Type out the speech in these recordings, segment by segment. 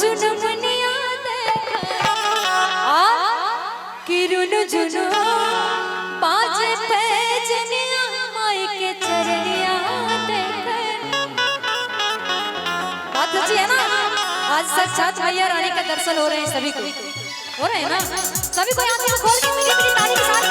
चुनमुनिया देखा किरुन जुनू बाज पैजनिया माई के चरनिया देखा। बात अच्छी है ना। आज साक्षात मैया रानी के दर्शन हो रहे हैं सभी को, हो रहे हैं ना सभी को। यहाँ से खोल के मेरी ताली के साथ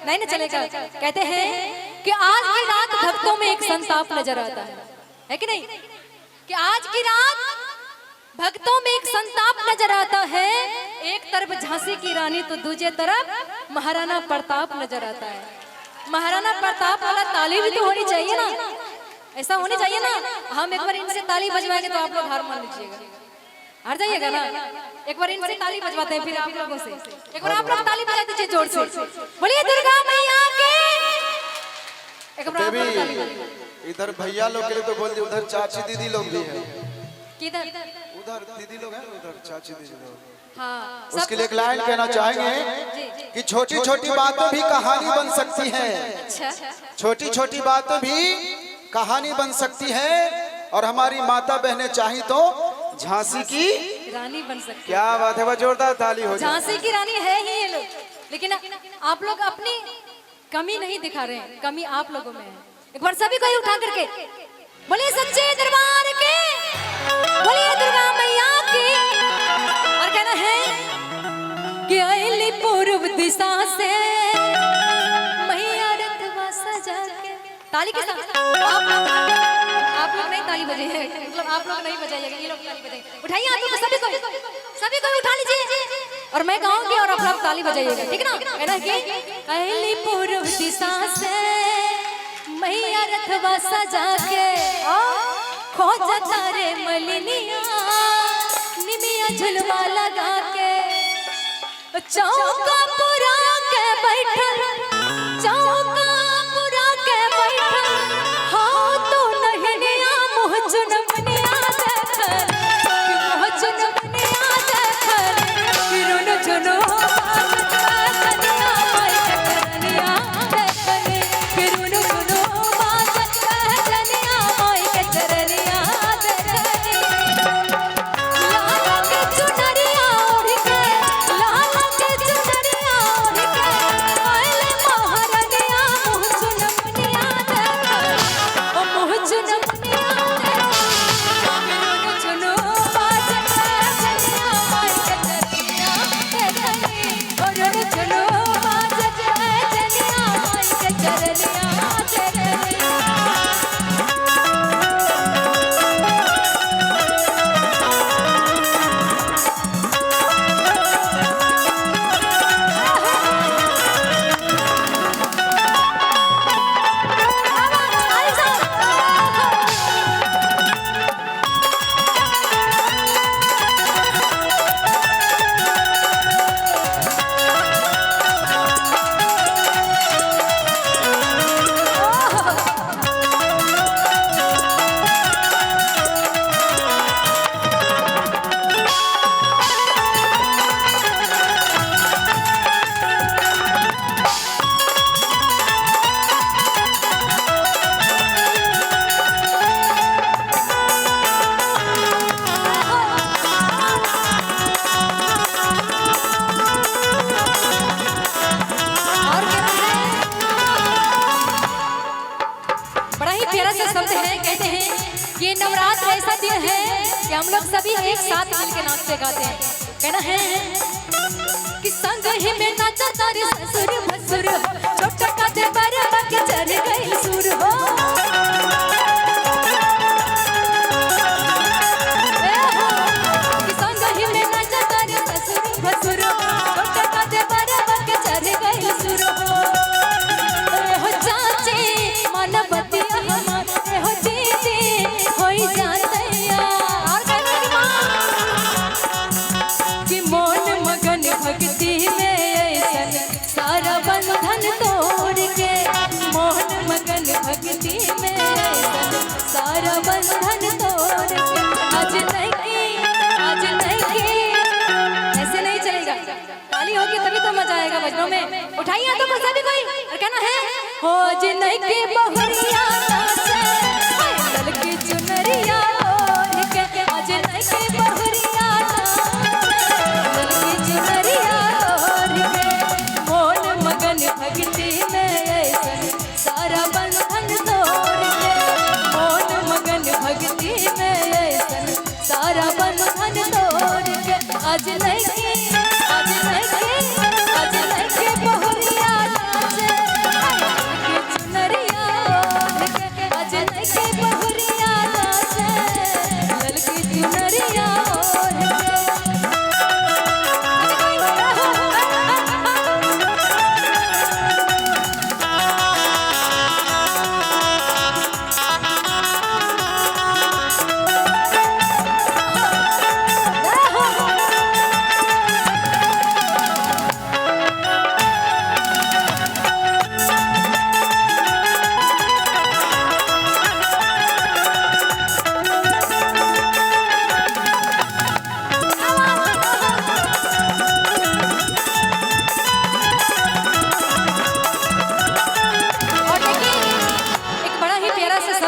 नहीं ना चलेगा। कहते हैं कि आज की रात भक्तों में एक संताप नजर आता है कि नहीं? कि आज की रात भक्तों में एक संताप नजर आता है। एक तरफ झांसी की रानी तो दूसरी तरफ महाराणा प्रताप नजर आता है। महाराणा प्रताप वाला ताली भी तो होनी चाहिए ना, ऐसा होनी चाहिए ना। हम एक बार इनसे ताली बजवाएंगे तो आप लोग हार मान लीजिएगा, हार जाइएगा ना। एक बार इनसे ताली बजवाते हैं फिर आप लोगों से। एक बार आप लोग ताली बजा दीजिए जोर से, बोलिए दुर्गा मैया की। एक बार आप लोग ताली बजाइए। इधर भैया लोग के लिए तो बोल दिए, उधर चाची दीदी लोग भी हैं। किधर? उधर दीदी लोग हैं, उधर चाची दीदी लोग। हाँ, उसके लिए एक लाइन कहना चाहेंगे कि छोटी छोटी बातें भी कहानी बन सकती हैं। छोटी छोटी बातें भी कहानी बन सकती है और हमारी माता बहनें चाही तो झांसी की रानी बन सकती। क्या बात है, वह जोरदार ताली हो। झांसी की रानी है ही ये लोग, लेकिन आप लोग अपनी कमी नहीं दिखा रहे हैं, कमी आप लोगों में है। एक बार सभी को उठा करके बोलिए सच्चे दरबार के, बोलिए दुर्गा मैया की। और कहना है कि आइली पूर्व दिशा से मैया रथवा सजा के। ताली के साथ आप लोग नहीं ताली बजे हैं, मतलब आप लोग नहीं बजाइएगा, ये लोग ताली बजाएंगे। उठाइए आप लोग, सभी को उठा लीजिए और मैं गाऊंगी और आप लोग ताली बजाइएगा, ठीक ना? कहना कि आइली पूर्व दिशा से मैया रथवा सजा के खोजा तारे मलिनिया निमिया झुलवा लगा के चौका पुरा के बैठल, चौका पुरा के बैठल हो तो नहनिया मुँह चुनमुनिया देखल, मुँह चुनमुनिया देखल किरुन चुनो कनिया माई के नवरात्र ऐसा दिन है कि हम लोग सभी एक साथ मिलकर नाचते गाते हैं। कहना है कि संग ही में नाचा तारे ससुर भसुर, छोटा का दे बरवा के चढ़ गई सुर हो। कि संग ही में नाचा तारे ससुर भसुर, छोटा का दे बरवा के चढ़ गई सुर हो। हो चाचे मन बतिया हमारे हो दीदी होई जातैया। और कहना कि मोन मगन भक्ति में ऐसन सारा बंधन तोड़ के, मोहन मगन भक्ति में ऐसन सारा बंधन तोड़ के। आज नहीं, ऐसे नहीं चलेगा। ताली होगी तभी तो मजा आएगा बजनों में। उठाइए तो पर सभी कोई और कहना है हो आज नहीं की बहुरिया नाचे, ललकी चुनरिया ओढ़ के। आज नहीं की बहुरिया भक्ति में ऐसन सारा बंधन तोड़ के, मोन मगन भक्ति में ऐसन सारा बंधन तोड़ के। आज नहीं बहुरिया नाचे, ललकी चुनरिया ओढ़ के। आज नहीं बहुरिया नाचे, ललकी चुनरिया ओढ़ के।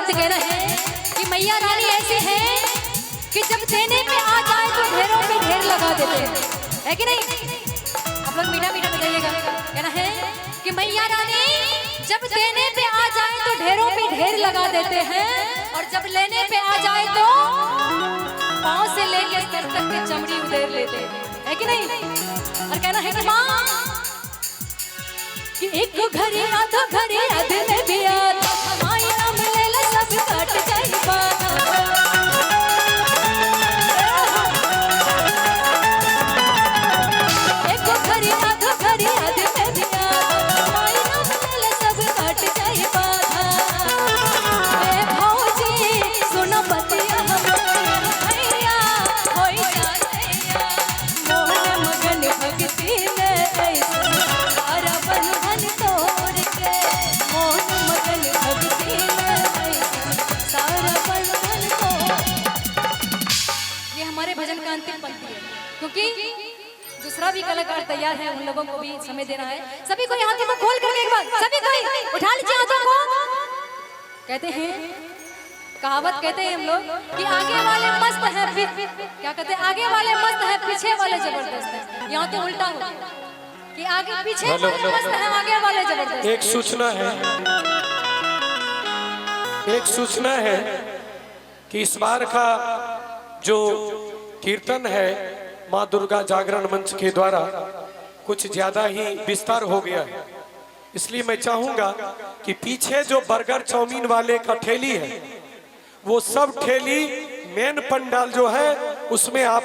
कहना है कि मैया रानी ऐसी है कि जब देने पे आ जाए तो ढेरों पे ढेर लगा देते हैं, है कि नहीं? आप लोग मीठा मीठा बताइएगा। कहना है कि मैया रानी जब देने पे आ जाए तो ढेरों पे ढेर लगा देते हैं, और जब लेने पे आ जाए तो पाँव से लेके सर तक की चमड़ी उधेर लेते हैं, है कि नहीं? और कहना है कि माँ कि एक घड़ी आधा घड़ी आधे में भी आता, हमारी नाम ले ले सब कट जाए पाना। एक घड़ी आधा घड़ी आधे में भी आता, हमारी नाम ले ले सब कट जाए पाना। ए भौजी सुनो बतिया भैया होई जातैया, मोहन मगन भक्ति में ऐसा सारा बंधन तोड़ के, मोहन मगन भक्ति में सारा बंधन तोड़। ये हमारे भजन का अंतिम पंक्ति है, क्योंकि दूसरा भी कलाकार तैयार है, उन लोगों को भी समय देना है। सभी को हाथों को खोल करके एक बार सभी कोई उठा लीजिए हाथों को। कहते हैं, कहावत कहते हैं हम लोग कि आगे वाले मस्त है, क्या कहते हैं, आगे वाले मस्त है पीछे वाले जबरदस्त है। यहाँ तो उल्टा हो कि आगे पीछे वाले मस्त है, आगे वाले जबरदस्त। एक सूचना है कि इस बार का जो कीर्तन है माँ दुर्गा जागरण मंच के द्वारा कुछ ज्यादा ही विस्तार हो गया है, इसलिए मैं चाहूंगा कि पीछे जो बर्गर चाउमीन वाले का ठेली है वो सब ठेली मेन पंडाल जो है उसमें आप